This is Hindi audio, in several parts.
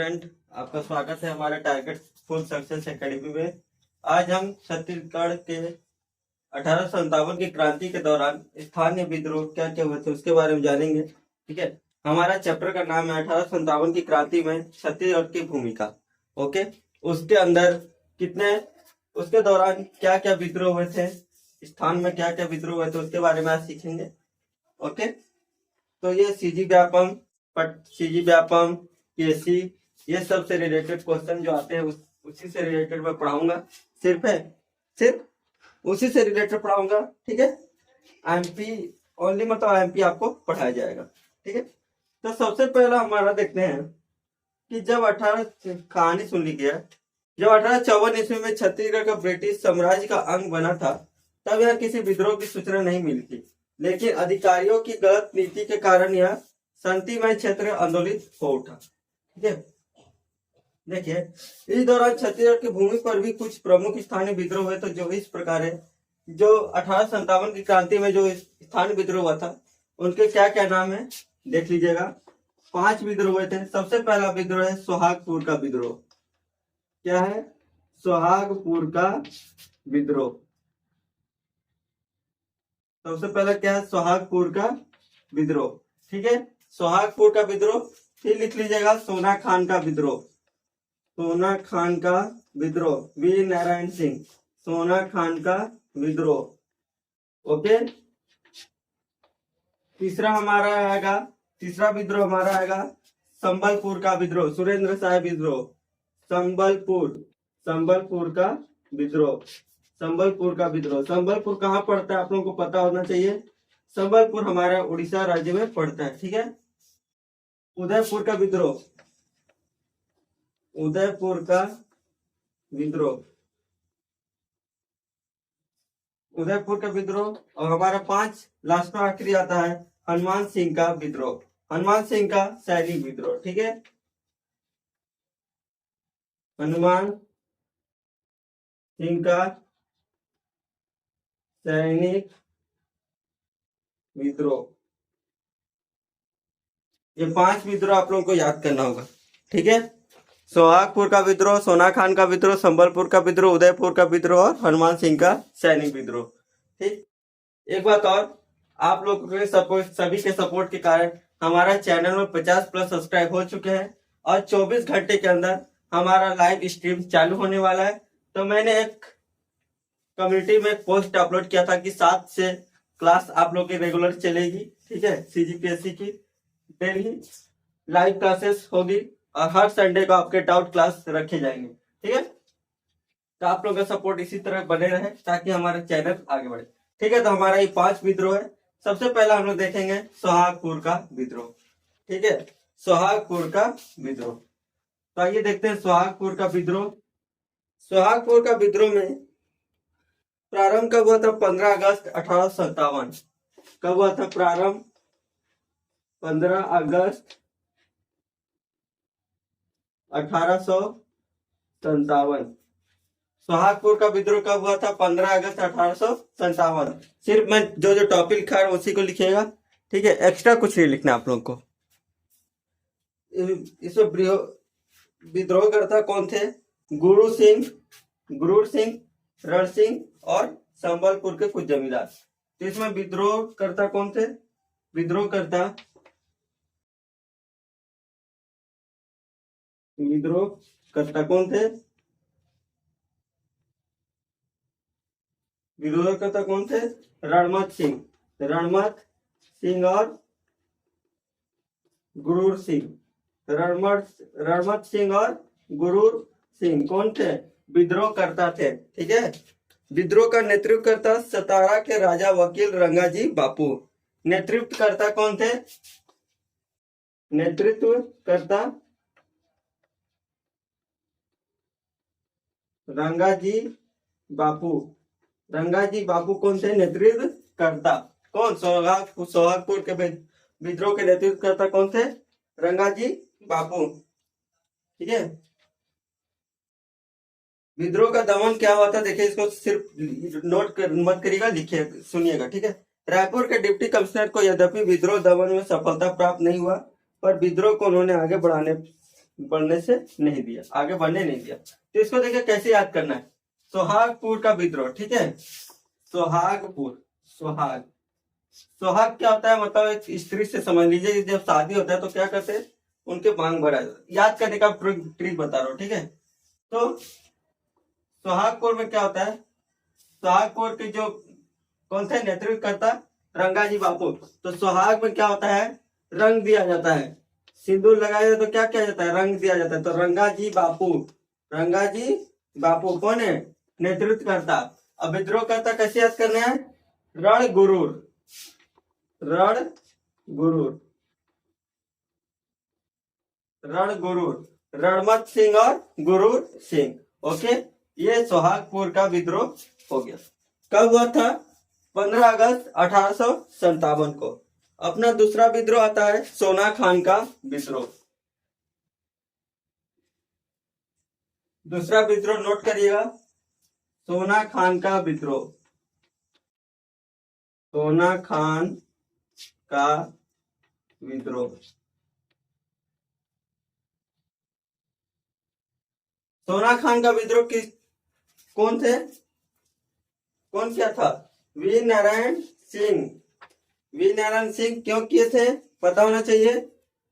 स्टूडेंट, आपका स्वागत है हमारे टारगेट फुल सक्सेस एकेडमी में। आज हम छत्तीसगढ़ के 1857 की क्रांति के दौरान स्थानीय विद्रोह क्या क्या हुए थे उसके बारे में जानेंगे। ठीक है, हमारा चैप्टर का नाम है 1857 की क्रांति में छत्तीसगढ़ की भूमिका। ओके, उसके अंदर कितने उसके दौरान क्या क्या विद्रोह हुए थे, स्थान में क्या क्या विद्रोह हुए थे उसके बारे में आज सीखेंगे। ओके, तो ये सीजी व्यापम केसी, ये सब से रिलेटेड क्वेश्चन जो आते हैं उसी से रिलेटेड मैं पढ़ाऊंगा। सिर्फ उसी से रिलेटेड पढ़ाऊंगा। ठीक है, एमपी ओनली, मतलब एमपी आपको पढ़ाया जाएगा। ठीक है, तो सबसे पहला हमारा देखते हैं कि जब 18 कहानी सुन लीजिए। जब 1854 ईस्वी में छत्तीसगढ़ का ब्रिटिश साम्राज्य का अंग बना था, तब यहाँ किसी विद्रोह की सूचना नहीं मिली थी, लेकिन अधिकारियों की गलत नीति के कारण यह शांतिमय क्षेत्र आंदोलित हो उठा। ठीक है, देखिए इस दौरान छत्तीसगढ़ की भूमि पर भी कुछ प्रमुख स्थानीय विद्रोह हुए, तो जो इस प्रकार है। जो 1857 की क्रांति में जो स्थानीय विद्रोह हुआ था उनके क्या क्या नाम है देख लीजिएगा। 5 विद्रोह हुए थे। सबसे पहला विद्रोह है सोहागपुर का विद्रोह। क्या है? सोहागपुर का विद्रोह। सबसे पहला क्या है? सोहागपुर का विद्रोह। ठीक है, सोहागपुर का विद्रोह। फिर लिख लीजिएगा सोना खान का विद्रोह। सोना खान का विद्रोह, वीर नारायण सिंह, सोना खान का विद्रोह। ओके, तीसरा विद्रोह हमारा आएगा संबलपुर का विद्रोह, सुरेंद्र साय विद्रोह। संबलपुर का विद्रोह। संबलपुर कहाँ पड़ता है आप लोगों को पता होना चाहिए। संबलपुर हमारा उड़ीसा राज्य में पड़ता है। ठीक है, उदयपुर का विद्रोह। और हमारा 5 लास्ट में आखिरी आता है हनुमान सिंह का विद्रोह, हनुमान सिंह का सैनिक विद्रोह। ठीक है, हनुमान सिंह का सैनिक विद्रोह। ये 5 विद्रोह आप लोगों को याद करना होगा। ठीक है, सोहागपुर का विद्रोह, सोना खान का विद्रोह, संबलपुर का विद्रोह, उदयपुर का विद्रोह और हनुमान सिंह का सैनिक विद्रोह। ठीक, एक बात और, आप लोगों के सभी के सपोर्ट के कारण हमारा चैनल में 50+ सब्सक्राइब हो चुके हैं और 24 घंटे के अंदर हमारा लाइव स्ट्रीम चालू होने वाला है। तो मैंने एक कम्युनिटी में एक पोस्ट अपलोड किया था कि 7 से क्लास आप लोग की रेगुलर चलेगी। ठीक है, सीजीपीएससी की डेली लाइव क्लासेस होगी और हर संडे को आपके डाउट क्लास रखे जाएंगे। ठीक है, तो आप लोगों का सपोर्ट इसी तरह बने रहे ताकि हमारा चैनल आगे बढ़े। ठीक है, तो हमारा ये 5 विद्रोह है। सबसे पहला हम लोग देखेंगे सोहागपुर का विद्रोह। ठीक है, सोहागपुर का विद्रोह। तो आइए देखते हैं सोहागपुर का विद्रोह। सोहागपुर का विद्रोह में प्रारंभ कब हुआ था? 15 अगस्त 1857। कब हुआ था प्रारंभ? 15 अगस्त 1857। सोहागपुर का विद्रोह कब हुआ था? 15 अगस्त 1857। सिर्फ मैं जो टॉपिक लिखा है उसी को लिखिएगा। ठीक है, एक्स्ट्रा कुछ नहीं लिखना आप लोग को। इसमें विद्रोहकर्ता कौन थे? गुरु सिंह, रण सिंह और संबलपुर के कुछ जमींदार। तो इसमें विद्रोहकर्ता कौन थे? विद्रोहकर्ता कौन थे? विद्रोहकर्ता कौन थे? रणमत सिंह और गुरूर सिंह। रणमत सिंह और गुरूर सिंह कौन थे? विद्रोहकर्ता थे। ठीक है, विद्रोह का नेतृत्व करता सतारा के राजा वकील रंगाजी बापू। नेतृत्वकर्ता कौन थे? नेतृत्वकर्ता रंगाजी बापू कौन थे? नेतृत्वकर्ता कौन? सोहागपुर के विद्रोह के नेतृत्वकर्ता कौन थे? रंगाजी बापू। ठीक है, विद्रोह का दमन क्या हुआ था? देखिए, इसको सिर्फ नोट मत करिएगा, लिखिए, सुनिएगा। ठीक है, रायपुर के डिप्टी कमिश्नर को यद्यपि विद्रोह दमन में सफलता प्राप्त नहीं हुआ, पर विद्रोह को उन्होंने आगे बढ़ाने बढ़ने से नहीं दिया, आगे बढ़ने नहीं दिया। तो इसको देखिए कैसे याद करना है। सोहागपुर का विद्रोह, ठीक है, सोहागपुर, सोहाग, सोहाग क्या होता है, मतलब एक स्त्री से समझ लीजिए जब शादी होता है तो क्या करते हैं, उनके मांग भरा जाता है। याद करने का ट्रिक बता रहा हूँ, ठीक है। तो सोहागपुर में क्या होता है, सोहागपुर के जो कौन थे नेतृत्व करता, रंगाजी बापू। तो सुहाग में क्या होता है, रंग दिया जाता है, सिंदूर लगाया जाए तो क्या किया जाता है, रंग दिया जाता है। तो रंगाजी बापू, रंगाजी बापू कौन है, नेतृत्व करता। अब विद्रोह करता कैसे याद करना है, रण गुरूर, रण गुरूर, रण गुरूर, रणमत सिंह और गुरूर सिंह। ओके, ये सोहागपुर का विद्रोह हो गया। कब हुआ था, 15 अगस्त 1857 को। अपना दूसरा विद्रोह आता है सोना खान का विद्रोह। दूसरा विद्रोह नोट करिएगा, सोना खान का विद्रोह, सोना खान का विद्रोह। सोना खान का विद्रोह किस, कौन थे, कौन किया था, वीर नारायण सिंह। वीर नारायण सिंह क्यों किए थे पता होना चाहिए।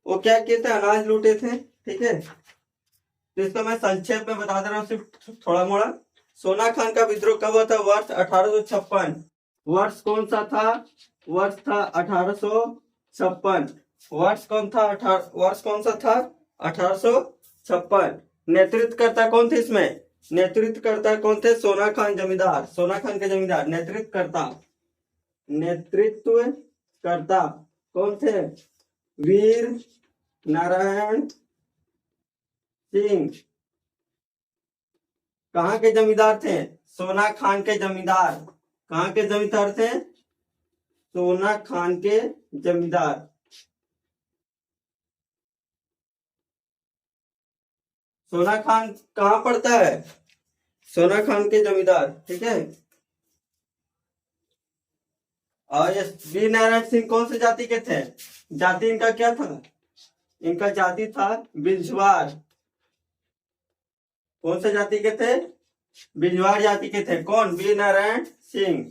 वो क्या किए थे, अनाज लूटे थे, ठीक है। तो इसको मैं संक्षेप में बता दे रहा हूँ, सिर्फ थोड़ा मोड़ा। सोना खान का विद्रोह कब हुआ था, वर्ष 1856। वर्ष कौन सा था, वर्ष था 1856। वर्ष कौन था, वर्ष कौन सा था, 1856। नेतृत्वकर्ता कौन थे इसमें, नेतृत्वकर्ता कौन थे, सोना खान जमींदार, सोना खान के जमींदार। नेतृत्वकर्ता, नेतृत्वकर्ता कौन थे, वीर नारायण सिंह। कहाँ के जमींदार थे, सोना खान के जमींदार। कहाँ के जमींदार थे, सोना खान के जमींदार। सोना खान कहाँ पड़ता है, सोना खान के जमींदार, ठीक है। और ये वीर नारायण सिंह कौन सी जाति के थे, जाति इनका क्या था, इनका जाति था बिंजवार। कौन से जाति के थे, बिंजवार जाति के थे। कौन, वीर नारायण सिंह,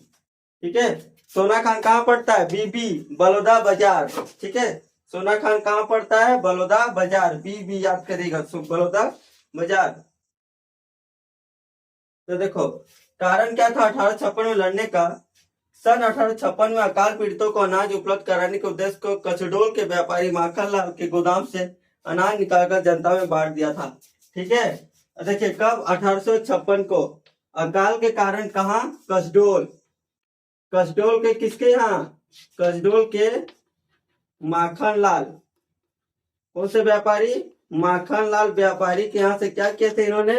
ठीक है। सोना खान कहाँ पड़ता है, बीबी, बलौदा बाजार, ठीक है। सोना खान कहाँ पड़ता है, बलौदा बाजार, बीबी याद करेगा, बलौदा बाजार। तो देखो कारण क्या था 1856 में लड़ने का। सन 1856 में अकाल पीड़ितों को अनाज उपलब्ध कराने के उद्देश्य को कचडोल के व्यापारी माखनलाल के गोदाम से अनाज निकालकर जनता में बांट दिया था, ठीक है। देखिए कब, 1856 को। अकाल के कारण कहा, कसडोल, कसडोल के किसके यहाँ, कसडोल के माखनलाल, कौन से व्यापारी, माखनलाल व्यापारी के यहाँ से क्या किए थे इन्होंने,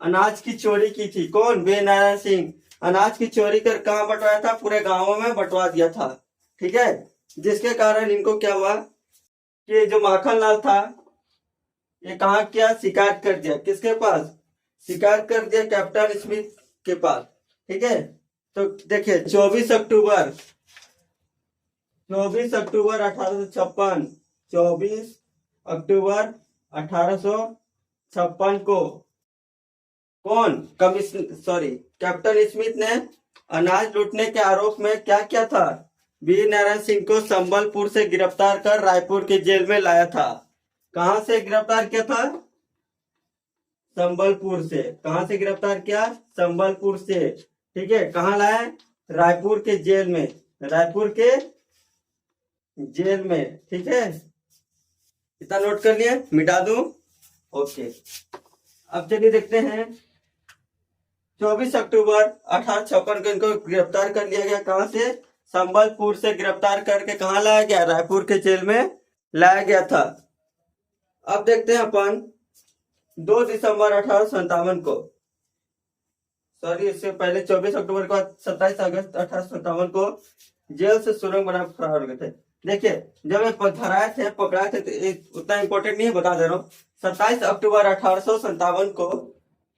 अनाज की चोरी की थी। कौन, वीर नारायण सिंह। अनाज की चोरी कर कहाँ बंटवाया था, पूरे गांवों में बंटवा दिया था, ठीक है। जिसके कारण इनको क्या हुआ कि जो माखनलाल था ये कहाँ किया, शिकायत कर दिया, किसके पास, शिकायत कर दिया कैप्टन स्मिथ के पास, ठीक है। तो देखिए 24 अक्टूबर 1856, 24 अक्टूबर 1856 को कौन, कैप्टन स्मिथ ने अनाज लूटने के आरोप में क्या किया था, वीर नारायण सिंह को संबलपुर से गिरफ्तार कर रायपुर के जेल में लाया था। कहां से गिरफ्तार किया था, संबलपुर से। कहां से गिरफ्तार किया, संबलपुर से, ठीक है। कहां लाया, रायपुर के जेल में, रायपुर के जेल में, ठीक है। इतना नोट कर लिया, मिटा दूं, ओके। अब चलिए देखते हैं 24 अक्टूबर 1856 को इनको गिरफ्तार कर लिया गया। कहां से, संबलपुर से गिरफ्तार करके कहां लाया गया, रायपुर के जेल में लाया गया था। अब देखते हैं अपन 2 दिसंबर 1857 को, सॉरी इससे पहले 24 अक्टूबर के बाद 27 अगस्त 1857 को जेल से सुरंग बना फरार हो गए थे। देखिए जब ये धराए थे, पकड़ाए थे, तो उतना इंपॉर्टेंट नहीं है, बता दे रहा हूँ। 27 अक्टूबर 1857 को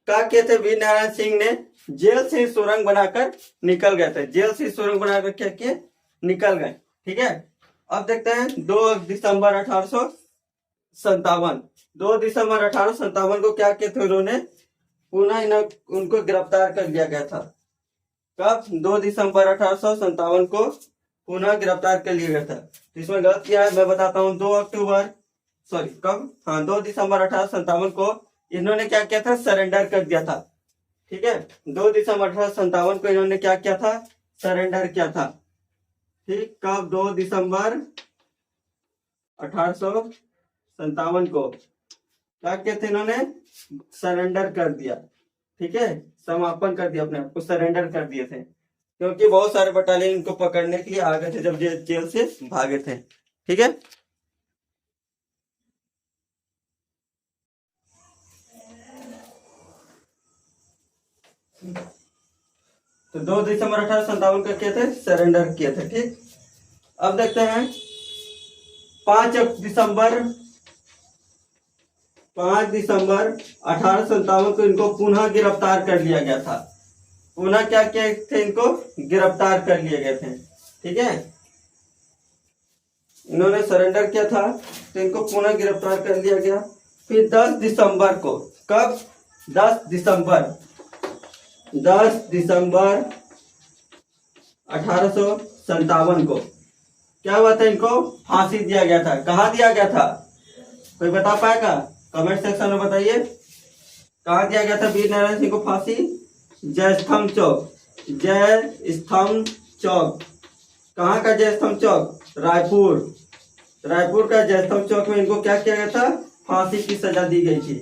क्या किए थे, वीर नारायण सिंह ने जेल से सुरंग बनाकर निकल गए थे, जेल से सुरंग बनाकर क्या किए, निकल गए, ठीक है। अब देखते हैं 2 दिसंबर 1800 संतावन 2 दिसंबर 1857 को क्या किया था उन्होंने, पुनः उनको गिरफ्तार कर लिया गया था। कब? 2 दिसंबर 1857 को पुनः गिरफ्तार कर लिया गया था। इसमें गलत किया है, मैं बताता हूँ। 2 दिसंबर 1857 को इन्होंने क्या किया था, सरेंडर कर दिया था। ठीक है, 2 दिसंबर 1857 को इन्होंने क्या किया था, सरेंडर किया था। ठीक, कब? 2 दिसंबर 1857 को क्या किया था इन्होंने, सरेंडर कर दिया। ठीक है, समापन कर दिया, अपने आप को सरेंडर कर दिए थे, क्योंकि बहुत सारे बटालियन इनको पकड़ने के लिए आ गए थे जब जेल से भागे थे। ठीक है, तो 2 दिसंबर 1857 को किए थे, सरेंडर किए थे। ठीक, अब देखते हैं 5 दिसंबर 1857 को इनको पुनः गिरफ्तार कर लिया गया था। पुनः क्या किए थे, इनको गिरफ्तार कर लिए गए थे। ठीक है, इन्होंने सरेंडर किया था तो इनको पुनः गिरफ्तार कर लिया गया। फिर 10 दिसंबर को, कब? 10 दिसंबर 1857 को क्या हुआ था, इनको फांसी दिया गया था। कहाँ दिया गया था, कोई बता पाएगा? कमेंट सेक्शन में बताइए, कहाँ दिया गया था वीर नारायण सिंह को फांसी? जयस्तंभ चौक। जयस्तंभ चौक, कहाँ का जयस्तंभ चौक? रायपुर। रायपुर का जयस्तंभ चौक में इनको क्या किया गया था, फांसी की सजा दी गई थी।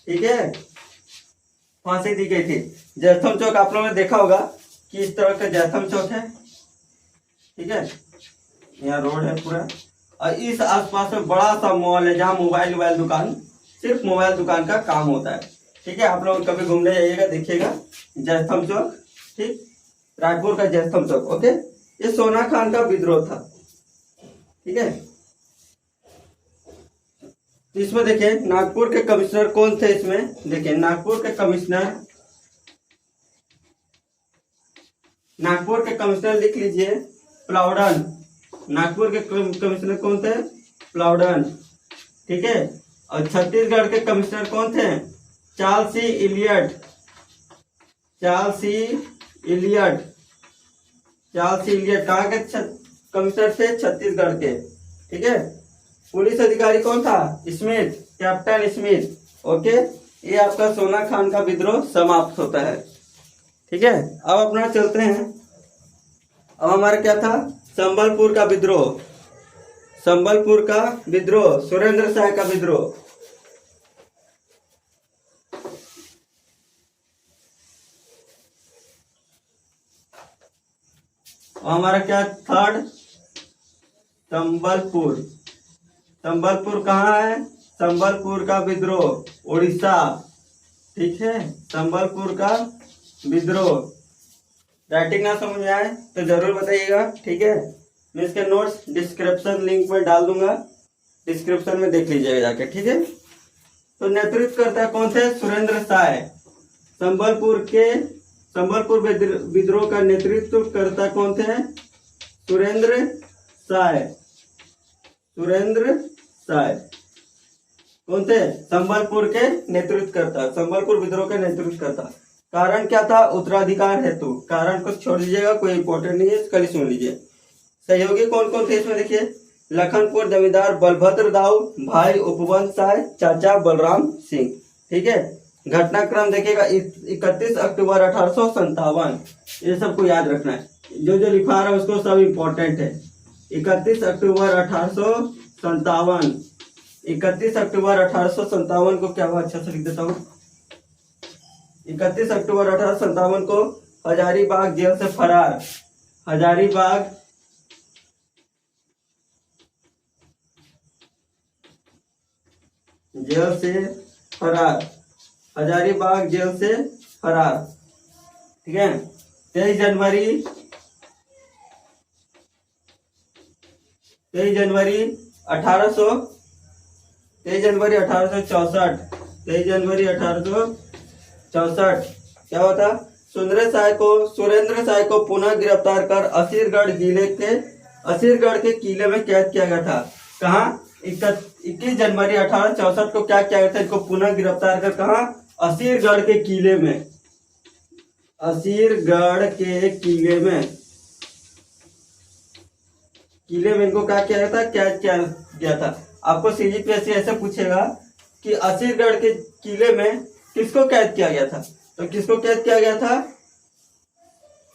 ठीक है, फांसी दी गई थी। जयस्तंभ चौक आप लोगों ने देखा होगा कि इस तरह का जयस्तंभ चौक है। ठीक है, यहाँ रोड है पूरा, और इस आसपास में बड़ा सा मॉल है जहाँ मोबाइल दुकान, सिर्फ मोबाइल दुकान का काम होता है। ठीक है, आप लोग कभी घूमने जाइएगा, देखिएगा जयस्तंभ चौक। ठीक, रायपुर का जयस्तंभ चौक। ओके, ये सोना खान का विद्रोह था। ठीक है, तो इसमें देखिए नागपुर के कमिश्नर कौन थे। इसमें देखिए नागपुर के कमिश्नर लिख लीजिए, प्लाउडन। नागपुर के कमिश्नर कौन थे? प्लाउडन। ठीक है, और छत्तीसगढ़ के कमिश्नर कौन थे? चार्ल्स सी इलियट। कहाँ के कमिश्नर थे? छत्तीसगढ़ के। ठीक है, पुलिस अधिकारी कौन था? Smith, captain Smith. ओके, ये आपका सोना खान का विद्रोह समाप्त होता है। ठीक है, अब अपना चलते हैं। अब हमारा क्या था? संबलपुर का विद्रोह। सुरेंद्र शाह का विद्रोह। हमारा क्या? थर्ड, संबलपुर कहाँ है? संबलपुर का विद्रोह उड़ीसा। ठीक है, संबलपुर का विद्रोह। राइटिंग ना समझ में आए तो जरूर बताइएगा। ठीक है, मैं इसके नोट्स डिस्क्रिप्शन लिंक में डाल दूंगा, डिस्क्रिप्शन में देख लीजिएगा जाके। ठीक है, तो नेतृत्व करता कौन थे? सुरेंद्र शाह। संबलपुर विद्रोह का नेतृत्व करता कौन थे? सुरेंद्र शाह। कौन थे? संबलपुर के नेतृत्व करता, संबलपुर विद्रोह के नेतृत्व करता। कारण क्या था? उत्तराधिकार हेतु। कारण को छोड़ दीजिएगा, कोई इंपॉर्टेंट नहीं है, कल सुन लीजिए। सहयोगी कौन कौन थे इसमें देखिए, लखनपुर जमींदार बलभद्र दाऊ, भाई उपवंत शाह, चाचा बलराम सिंह। ठीक है, घटनाक्रम देखिएगा 31 अक्टूबर 1857। ये सबको याद रखना है, जो लिखा रहा है उसको सब इम्पोर्टेंट है। 31 अक्टूबर 1857। 31 अक्टूबर 1857 को क्या हुआ, अच्छा से लिख देता हूँ। 31 अक्टूबर 1857 को हजारीबाग जेल से फरार। हजारीबाग जेल से फरार। ठीक है, 23 जनवरी 1864। क्या हुआ था? सुरेंद्र शाह को पुनः गिरफ्तार कर असीरगढ़ के किले में कैद किया गया था। कहाँ? 21 जनवरी 1864 को क्या किया गया था? इनको पुनः गिरफ्तार कर कहा? असीरगढ़ के किले में, असीरगढ़ के किले में इनको क्या किया गया था? क्या किया गया था? आपको सीजीपीएससी ऐसे पूछेगा कि असीरगढ़ के किले में किसको कैद किया गया था? तो किसको कैद किया गया था?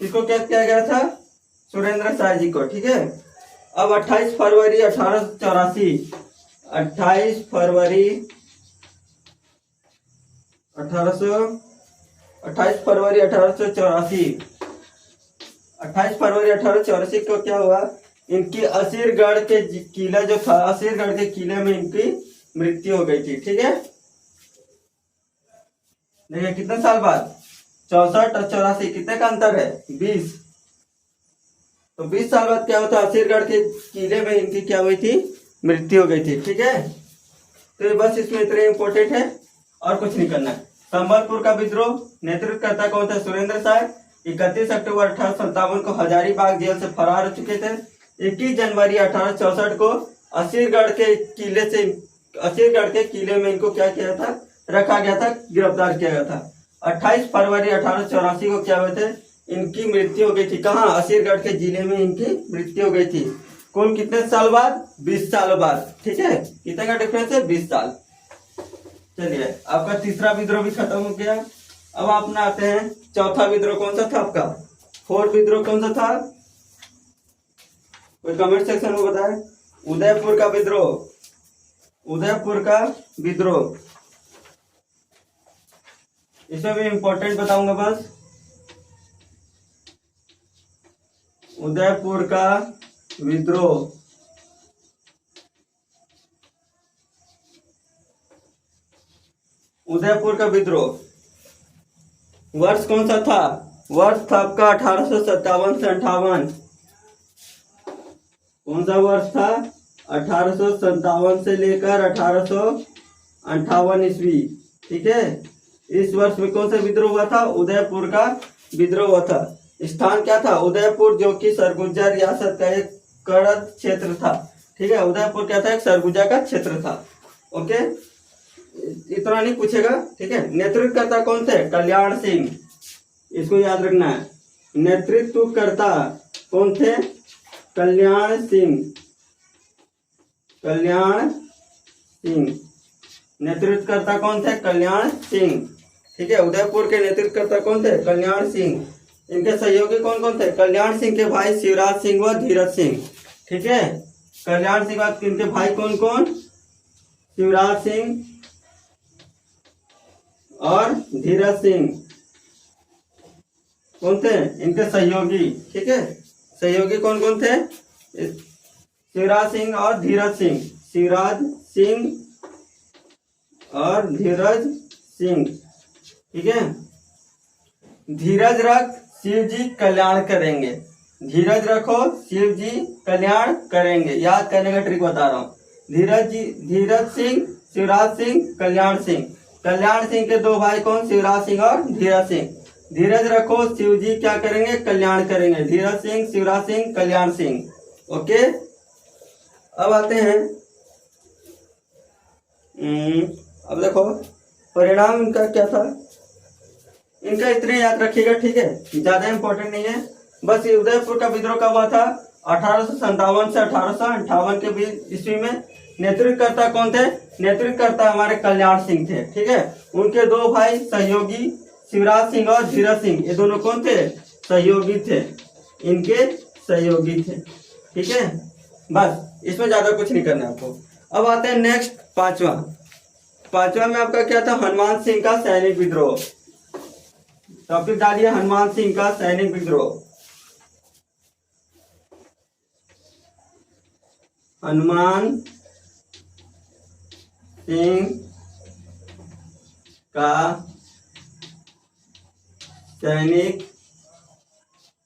किसको कैद किया गया था? सुरेंद्र शाह जी को। ठीक है। अब 28 फरवरी 1884, 28 फरवरी 1884, 28 फरवरी 1884 को क्या हुआ? इनकी असीरगढ़ के किला जो था, असीरगढ़ के किले में इनकी मृत्यु हो गई थी। ठीक है। देखिए कितने साल बाद? 64 और 84 कितने का अंतर है? 20। तो 20 साल बाद क्या होता? असीरगढ़ के किले में इनकी क्या हुई थी? मृत्यु हो गई थी। ठीक है। तो बस इसमें इतना इंपॉर्टेंट है और कुछ नहीं करना है। संबलपुर का विद्रोह नेतृत्वकर्ता कौन था? सुरेंद्र शाह। 31 अक्टूबर 1857 को हजारीबाग जेल से फरार हो चुके थे। 21 जनवरी 1864 को असीरगढ़ के किले में इनको क्या किया था? रखा गया था, गिरफ्तार किया गया था। 28 फरवरी 1884 को क्या हुए थे? इनकी मृत्यु हो गई थी। कहाँ? असीरगढ़ के जिले में इनकी मृत्यु हो गई थी। कुल कितने साल बाद? 20 साल बाद। ठीक है। कितने का डिफरेंस है? 20 साल। चलिए आपका तीसरा विद्रोह भी खत्म हो गया। अब आप ना आते हैं चौथा विद्रोह। कौन सा था आपका? फोर्थ विद्रोह कौन सा था? कोई कमेंट सेक्शन में बताए। उदयपुर का विद्रोह, उदयपुर का विद्रोह। इसमें भी इंपॉर्टेंट बताऊंगा बस। उदयपुर का विद्रोह, उदयपुर का विद्रोह वर्ष कौन सा था? वर्ष था आपका 1857 से 58। कौन सा वर्ष था? 1857 से लेकर 1858 ईस्वी। ठीक है। इस वर्ष में कौन सा विद्रोह हुआ था? उदयपुर का विद्रोह हुआ था। स्थान क्या था? उदयपुर, जो कि सरगुजा रियासत का एक करद क्षेत्र था। ठीक है। उदयपुर क्या था? एक सरगुजा का क्षेत्र था। ओके, इतना नहीं पूछेगा। ठीक है। नेतृत्वकर्ता कौन थे? कल्याण सिंह। इसको याद रखना है। नेतृत्वकर्ता कौन थे? कल्याण सिंह। कल्याण सिंह नेतृत्वकर्ता कौन थे? कल्याण सिंह। ठीक है। उदयपुर के नेतृत्वकर्ता कौन थे? कल्याण सिंह। इनके सहयोगी कौन कौन थे? कल्याण सिंह के भाई शिवराज सिंह व धीरज सिंह। ठीक है। कल्याण सिंह बाद इनके भाई कौन कौन? शिवराज सिंह और धीरज सिंह। कौन थे? इनके सहयोगी। ठीक है। सहयोगी कौन कौन थे? शिवराज सिंह और धीरज सिंह। शिवराज सिंह और धीरज सिंह। ठीक है। धीरज रख, शिव जी कल्याण करेंगे। धीरज रखो, शिव जी कल्याण करेंगे। याद करने का ट्रिक बता रहा हूँ। धीरज सिंह, शिवराज सिंह, कल्याण सिंह। कल्याण सिंह के दो भाई कौन? शिवराज सिंह और धीरज सिंह। धीरज रखो, शिव जी क्या करेंगे? कल्याण करेंगे। धीरज सिंह, शिवराज सिंह, कल्याण सिंह। ओके। अब आते हैं अब देखो परिणाम इनका क्या था। इनका इतने याद रखिएगा। ठीक है। ज्यादा इंपॉर्टेंट नहीं है। बस ये उदयपुर का विद्रोह कब हुआ था? 1857 से 1858 के बीच ईस्वी में। नेतृत्वकर्ता कौन थे? नेतृत्वकर्ता हमारे कल्याण सिंह थे। ठीक है। उनके दो भाई सहयोगी शिवराज सिंह और धीरज सिंह, ये दोनों कौन थे? सहयोगी थे। इनके सहयोगी थे। ठीक है। बस इसमें ज्यादा कुछ नहीं करना आपको। अब आते हैं नेक्स्ट पांचवा में आपका क्या था? हनुमान सिंह का सैनिक विद्रोह। टॉपिक डालिए हनुमान सिंह का सैनिक विद्रोह। हनुमान सिंह का सैनिक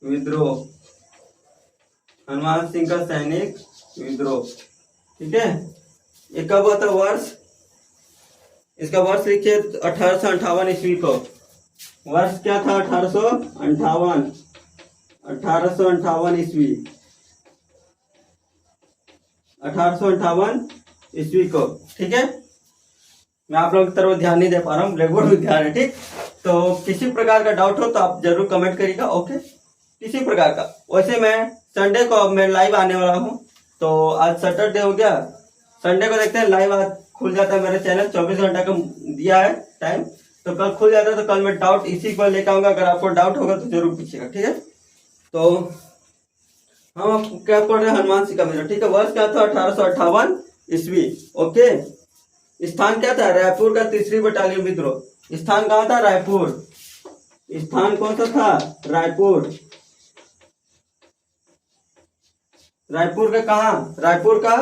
विद्रोह। हनुमान सिंह का सैनिक विद्रोह। ठीक है। ये कब हुआ था? वर्ष, इसका वर्ष लिखिए 1858 ईस्वी को। वर्ष क्या था? 1858 ईस्वी। 1858 ईस्वी को। ठीक है, मैं आप लोगों की तरफ ध्यान नहीं दे पा रहा हूँ, ब्लैक बोर्ड में ध्यान है। ठीक, तो किसी प्रकार का डाउट हो तो आप जरूर कमेंट करिएगा। ओके, किसी प्रकार का। वैसे मैं संडे को अब मैं लाइव आने वाला हूँ, तो आज सैटरडे हो गया, संडे को देखते हैं लाइव आज खुल जाता है मेरा चैनल, 24 घंटा का दिया है टाइम, तो कल खुल जाता है। तो कल मैं डाउट इसी पर लेकर आऊंगा, अगर आपको डाउट होगा तो जरूर पूछिएगा। ठीक है, तो हम आपको क्या पढ़ रहे हैं, हनुमान सिंह का मित्र। ठीक है, वर्ष क्या था, 1858 ईस्वी। ओके, स्थान क्या था, रायपुर का 3री बटालियन विद्रोह। स्थान कहाँ था, रायपुर। स्थान कौन सा था, रायपुर। रायपुर का कहा, रायपुर का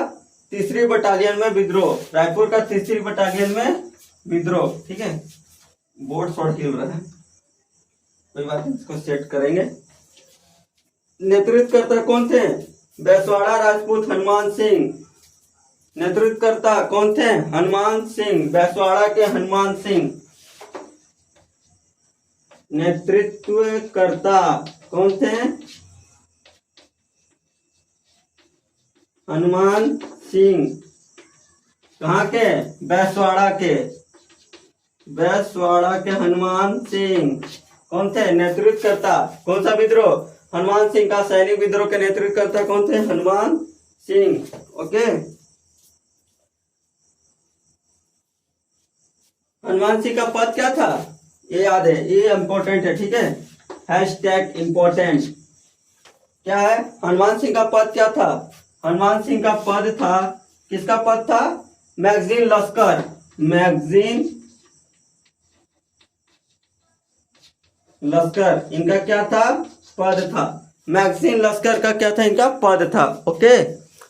3री बटालियन में विद्रोह। रायपुर का 3री बटालियन में विद्रोह। ठीक है, बोर्ड शॉर्ट हिल रहा है, कोई बात नहीं, इसको सेट करेंगे। नेतृत्वकर्ता कौन थे, बैसवाड़ा राजपूत हनुमान सिंह। नेतृत्वकर्ता कौन थे, हनुमान सिंह, बैसवाड़ा के हनुमान सिंह। नेतृत्वकर्ता कौन थे, हनुमान सिंह। कहाँ के, बैसवाड़ा के। बैसवाड़ा के हनुमान सिंह कौन थे, नेतृत्वकर्ता। कौन सा विद्रोह, हनुमान सिंह का सैनिक विद्रोह के नेतृत्वकर्ता कौन थे, हनुमान सिंह। ओके, हनुमान सिंह का पद क्या था, ये याद है, ये इंपॉर्टेंट है। ठीक है, हैशटैग इंपॉर्टेंट। क्या है, हनुमान सिंह का पद क्या था, हनुमान सिंह का पद था, किसका पद था, मैगजीन लश्कर। मैगजीन लश्कर इनका क्या था, पद था। मैगजीन लश्कर का क्या था, इनका पद था। ओके,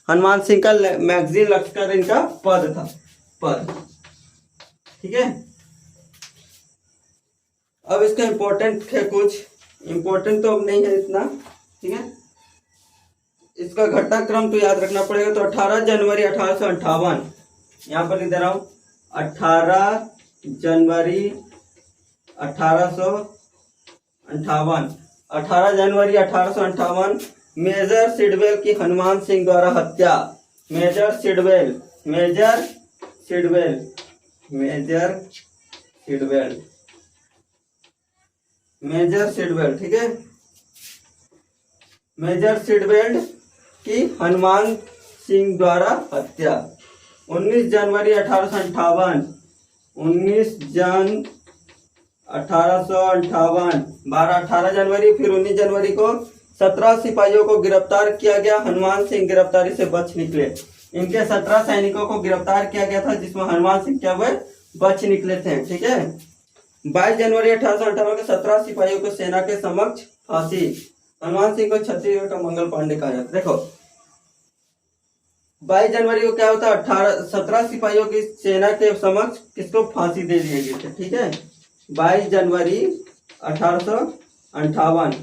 हनुमान सिंह का मैगजीन लश्कर इनका पद था, पद। ठीक है, अब इसका इंपॉर्टेंट है, कुछ इंपॉर्टेंट तो अब नहीं है इतना। ठीक है, इसका घटनाक्रम तो याद रखना पड़ेगा। तो 18 जनवरी 1858, यहाँ पर लिख दे रहा हूँ, 18 जनवरी 1858। 18 जनवरी 1858 मेजर सिडवेल की हनुमान सिंह द्वारा हत्या। Major Sidwell, major Sidwell, major Sidwell, major Sidwell. ठीक है, मेजर सिडवेल की हनुमान सिंह द्वारा हत्या। 19 जनवरी 1858, 19 जन 1858, 18 जनवरी फिर 19 जनवरी को 17 सिपाहियों को गिरफ्तार किया गया। हनुमान सिंह गिरफ्तारी से बच निकले। इनके 17 सैनिकों को गिरफ्तार किया गया था, जिसमें हनुमान सिंह क्या हुए, बच निकले थे। ठीक है, 22 जनवरी 1858 के 17 सिपाहियों को सेना के समक्ष फांसी। हनुमान सिंह को छत्तीसगढ़ का मंगल पांडे कहा जाता है। देखो 22 जनवरी को क्या होता है, 17 सिपाहियों की सेना के समक्ष किसको फांसी दे दी गई थी। ठीक है, 22 जनवरी 1858।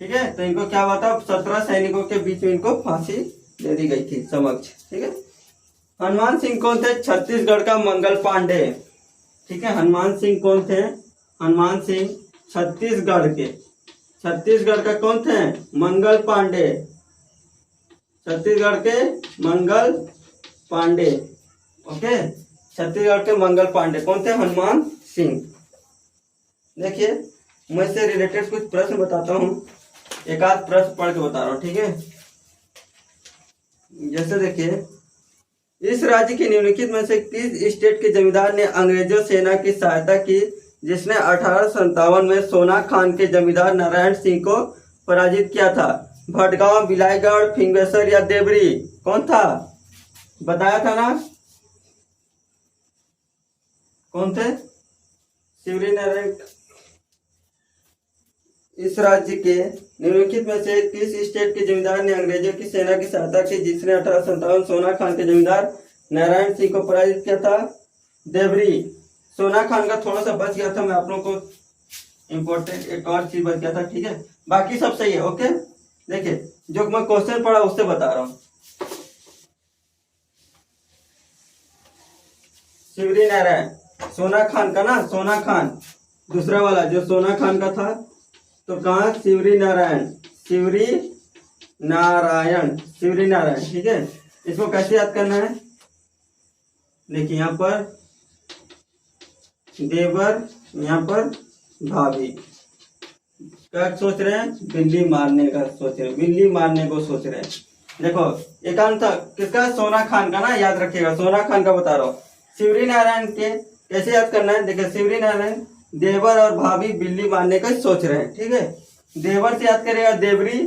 ठीक है, तो इनको क्या हुआ था, 17 सैनिकों के बीच में इनको फांसी दे दी गई थी समक्ष। ठीक है, हनुमान सिंह कौन थे, छत्तीसगढ़ का मंगल पांडे। ठीक है, हनुमान सिंह कौन थे, हनुमान सिंह छत्तीसगढ़ के, छत्तीसगढ़ का कौन थे, मंगल पांडे। छत्तीसगढ़ के मंगल पांडे। ओके, छत्तीसगढ़ के मंगल पांडे कौन थे, हनुमान सिंह। देखिए, मैं इससे रिलेटेड कुछ प्रश्न बताता हूँ, एक आध प्रश्न पढ़ के बता रहा हूँ। ठीक है, जैसे देखिए, इस राज्य के निम्नलिखित में से किस स्टेट के जमींदार ने अंग्रेजों सेना की सहायता की, जिसने 1857 में सोना खान के जमींदार नारायण सिंह को पराजित किया था। भटगांव, बिलाईगढ़, फिंगेश्वर या देवरी, कौन था, बताया था ना, कौन थे, शिवरी नारायण। इस राज्य के निम्नलिखित में से किस स्टेट के जमींदार ने अंग्रेजों की सेना की सहायता की, जिसने 1857 सोना खान के जमींदार नारायण सिंह को पराजित किया था, देवरी। सोना खान का थोड़ा सा बच गया था, मैं आप लोगों को इम्पोर्टेंट एक और चीज बच गया था। ठीक है, बाकी सब सही है। ओके, देखिए जो मैं क्वेश्चन पढ़ा उससे बता रहा हूँ। शिवरी नारायण, सोना खान का ना, सोना खान दूसरा वाला जो सोना खान का था, तो कहा, शिवरी नारायण, शिवरी नारायण, शिवरी नारायण। ठीक है, इसको कैसे याद करना है, देखिए यहाँ पर देवर, यहाँ पर भाभी। क्या सोच रहे हैं? बिल्ली मारने का सोच रहे हैं, बिल्ली मारने को सोच रहे हैं। देखो एकांत किसका? सोना खान का ना, याद रखिएगा, सोना खान का बता रहा हूँ। शिवरी नारायण के कैसे याद करना है? देखिए शिवरी नारायण देवर और भाभी बिल्ली मारने का सोच रहे हैं, ठीक है। देवर से याद करेगा देवरी,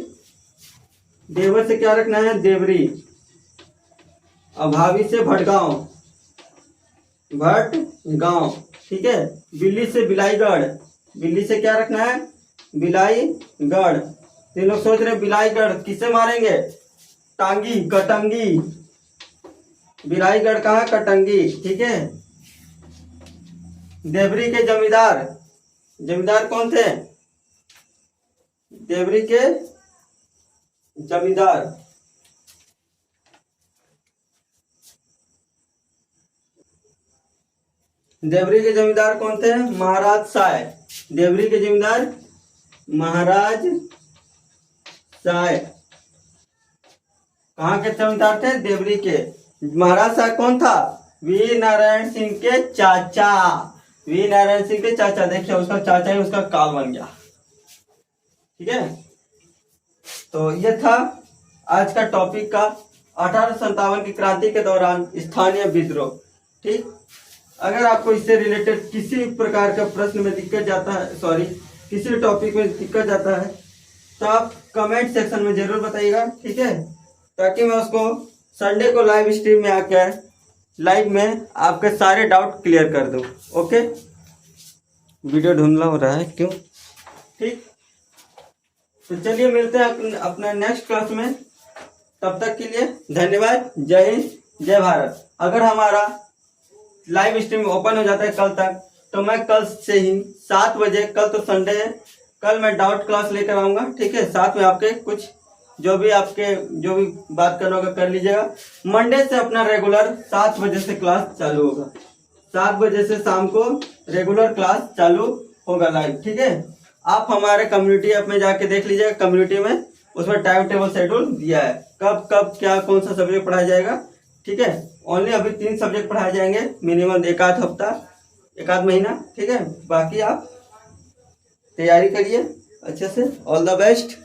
देवर से क्या रखना है? देवरी। और भाभी से भटगांव, भटगांव, ठीक है। बिल्ली से बिलाईगढ़, बिल्ली से क्या रखना है? बिलाईगढ़। तो लोग सोच रहे हैं बिलाईगढ़ किससे मारेंगे? टांगी, कटंगी। बिलाईगढ़ कहाँ? कटंगी, ठीक है। देवरी के जमींदार, जमींदार कौन थे? देवरी के जमींदार, देवरी के जमींदार कौन थे? महाराज साय। देवरी के जमींदार महाराज साय। कहाँ के जमींदार थे? देवरी के। महाराज साय कौन था? वीर नारायण सिंह के चाचा, वीर नारायण सिंह के चाचा। देखिए उसका चाचा ही उसका काल बन गया, ठीक है। तो ये था आज का टॉपिक का 1857 की क्रांति के दौरान स्थानीय विद्रोह, ठीक। अगर आपको इससे रिलेटेड किसी प्रकार का प्रश्न में दिक्कत जाता है, सॉरी किसी टॉपिक में दिक्कत जाता है, तो आप कमेंट सेक्शन में जरूर बताइएगा, ठीक है, ताकि मैं उसको संडे को लाइव स्ट्रीम में आकर लाइव में आपके सारे डाउट क्लियर कर दूं। ओके, वीडियो धुंधला हो रहा है क्यों? ठीक, तो चलिए मिलते हैं अपना नेक्स्ट क्लास में। तब तक के लिए धन्यवाद। जय हिंद, जय भारत। अगर हमारा लाइव स्ट्रीम ओपन हो जाता है कल तक, तो मैं कल से ही 7 बजे, कल तो संडे है, कल मैं डाउट क्लास लेकर आऊंगा, ठीक है। साथ में आपके कुछ जो भी बात करना होगा कर लीजिएगा। मंडे से अपना रेगुलर 7 बजे से क्लास चालू होगा, 7 बजे से शाम को रेगुलर क्लास चालू होगा लाइव, ठीक है। आप हमारे कम्युनिटी ऐप में जाके देख लीजिएगा, कम्युनिटी में उसमें टाइम टेबल शेड्यूल दिया है, कब कब क्या कौन सा सब्जेक्ट पढ़ाया जाएगा, ठीक है। ओनली अभी 3 सब्जेक्ट पढ़ाए जाएंगे, मिनिमम 1 आध हफ्ता, 1 आध महीना, ठीक है। बाकी आप तैयारी करिए अच्छे से। All the best.